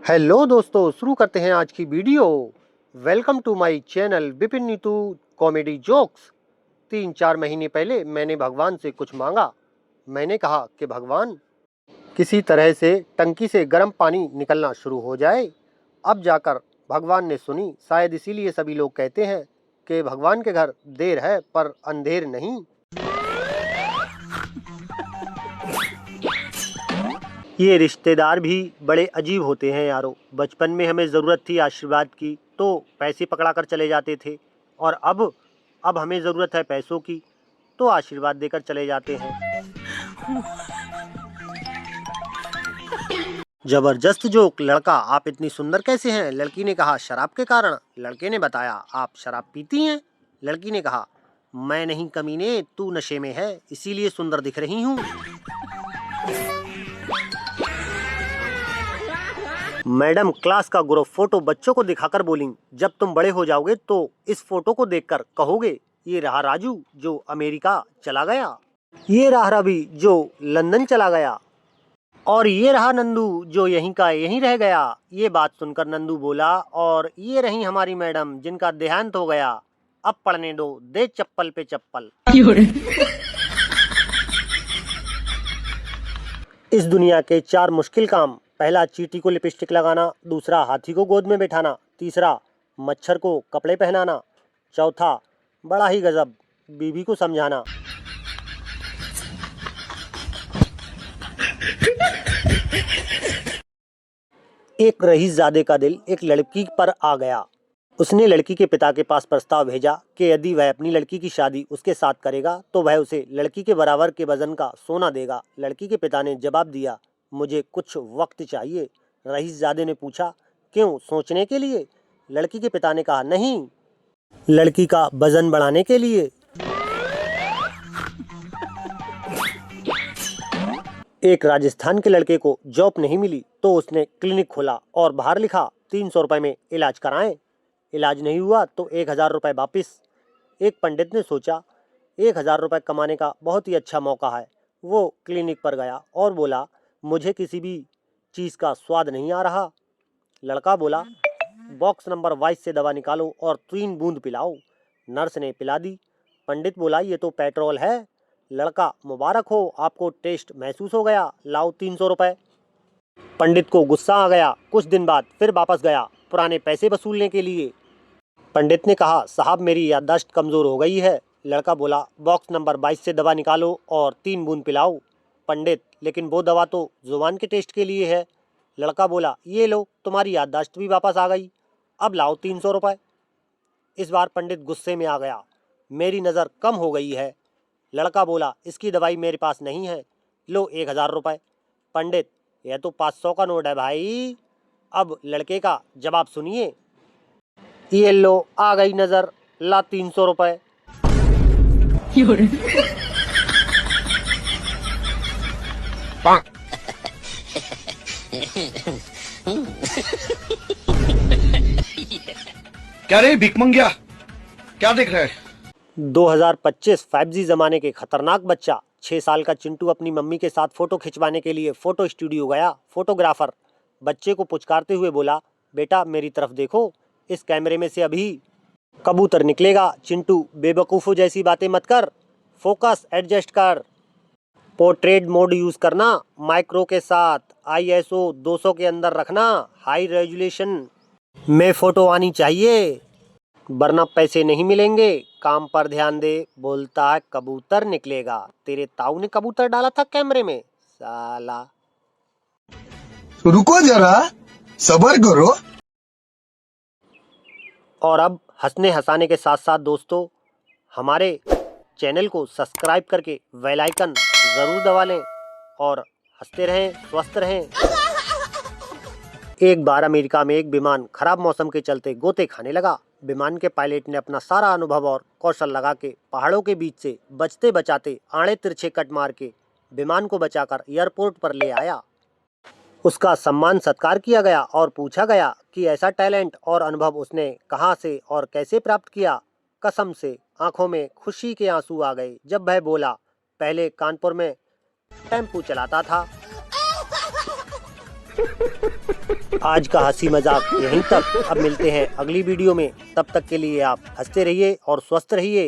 Hello दोस्तों, शुरू करते हैं आज की video. Welcome to my channel Vipin Neetu comedy jokes. 3-4 महीने पहले मैंने भगवान से कुछ मांगा। मैंने कहा कि भगवान, किसी तरह से टंकी से गर्म पानी निकलना शुरू हो जाए। अब जाकर भगवान ने सुनी। शायद इसीलिए सभी लोग कहते हैं कि भगवान के घर देर है पर अंधेर नहीं। ये रिश्तेदार भी बड़े अजीब होते हैं यारो। बचपन में हमें ज़रूरत थी आशीर्वाद की तो पैसे पकड़ा कर चले जाते थे, और अब हमें ज़रूरत है पैसों की तो आशीर्वाद देकर चले जाते हैं। जबरदस्त जोक। लड़का, आप इतनी सुंदर कैसे हैं? लड़की ने कहा, शराब के कारण। लड़के ने बताया, आप शराब पीती हैं? लड़की ने कहा, मैं नहीं कमीने, तू नशे में है इसीलिए सुंदर दिख रही हूँ। मैडम क्लास का ग्रुप फोटो बच्चों को दिखाकर बोली, जब तुम बड़े हो जाओगे तो इस फोटो को देखकर कहोगे, ये रहा राजू जो अमेरिका चला गया, ये रहा रवि जो लंदन चला गया, और ये रहा नंदू जो यहीं का यहीं रह गया। ये बात सुनकर नंदू बोला, और ये रही हमारी मैडम जिनका देहांत हो गया। अब पढ़ने दो, दे चप्पल पे चप्पल। इस दुनिया के 4 मुश्किल काम। पहला, चींटी को लिपस्टिक लगाना। दूसरा, हाथी को गोद में बैठाना। तीसरा, मच्छर को कपड़े पहनाना। चौथा, बड़ा ही गजब, बीवी को समझाना। एक रईसजादे का दिल एक लड़की पर आ गया। उसने लड़की के पिता के पास प्रस्ताव भेजा कि यदि वह अपनी लड़की की शादी उसके साथ करेगा तो वह उसे लड़की के बराबर के वजन का सोना देगा। लड़की के पिता ने जवाब दिया, मुझे कुछ वक्त चाहिए। रईसजादे ने पूछा, क्यों? सोचने के लिए? लड़की के पिता ने कहा, नहीं, लड़की का वजन बढ़ाने के लिए। एक राजस्थान के लड़के को जॉब नहीं मिली तो उसने क्लिनिक खोला और बाहर लिखा, 300 रुपए में इलाज कराएं। इलाज नहीं हुआ तो 1000 रुपए वापिस। एक पंडित ने सोचा, 1000 रुपए कमाने का बहुत ही अच्छा मौका है। वो क्लिनिक पर गया और बोला, मुझे किसी भी चीज़ का स्वाद नहीं आ रहा। लड़का बोला, बॉक्स नंबर 22 से दवा निकालो और 3 बूंद पिलाओ। नर्स ने पिला दी। पंडित बोला, ये तो पेट्रोल है। लड़का, मुबारक हो, आपको टेस्ट महसूस हो गया, लाओ 300 रुपए। पंडित को गुस्सा आ गया। कुछ दिन बाद फिर वापस गया पुराने पैसे वसूलने के लिए। पंडित ने कहा, साहब मेरी याददाश्त कमज़ोर हो गई है। लड़का बोला, बॉक्स नंबर 22 से दवा निकालो और 3 बूंद पिलाओ। पंडित, लेकिन वो दवा तो जुबान के टेस्ट के लिए है। लड़का बोला, ये लो, तुम्हारी याददाश्त भी वापस आ गई, अब लाओ 300 रुपए। इस बार पंडित गुस्से में आ गया, मेरी नज़र कम हो गई है। लड़का बोला, इसकी दवाई मेरे पास नहीं है, लो 1000 रुपए। पंडित, यह तो 500 का नोट है भाई। अब लड़के का जवाब सुनिए, ये लो, आ गई नज़र, ला 300 रुपए। क्या रे भिख मंगिया, क्या देख रहा है? 2025 5G जमाने के खतरनाक बच्चा। 6 साल का चिंटू अपनी मम्मी के साथ फोटो खिंचवाने के लिए फोटो स्टूडियो गया। फोटोग्राफर बच्चे को पुचकारते हुए बोला, बेटा मेरी तरफ देखो, इस कैमरे में से अभी कबूतर निकलेगा। चिंटू, बेवकूफ़ों जैसी बातें मत कर, फोकस एडजस्ट कर, पोर्ट्रेट मोड यूज़ करना, माइक्रो के साथ, ISO 200 के अंदर रखना, हाई रेजोल्यूशन में फ़ोटो आनी चाहिए, वरना पैसे नहीं मिलेंगे। काम पर ध्यान दे, बोलता है कबूतर निकलेगा। तेरे ताऊ ने कबूतर डाला था कैमरे में, साला। रुको जरा, सब्र करो। और अब हंसने हंसाने के साथ साथ दोस्तों, हमारे चैनल को सब्सक्राइब करके बेल आइकन ज़रूर दबा लें और हंसते रहें, स्वस्थ रहें। एक बार अमेरिका में एक विमान खराब मौसम के चलते गोते खाने लगा। विमान के पायलट ने अपना सारा अनुभव और कौशल लगा के पहाड़ों के बीच से बचते बचाते आड़े तिरछे कट मार के विमान को बचाकर एयरपोर्ट पर ले आया। उसका सम्मान सत्कार किया गया और पूछा गया कि ऐसा टैलेंट और अनुभव उसने कहाँ से और कैसे प्राप्त किया। कसम से आंखों में खुशी के आंसू आ गए जब वह बोला, पहले कानपुर में टेम्पू चलाता था, आज का हंसी मजाक यहीं तक। अब मिलते हैं अगली वीडियो में, तब तक के लिए आप हंसते रहिए और स्वस्थ रहिए।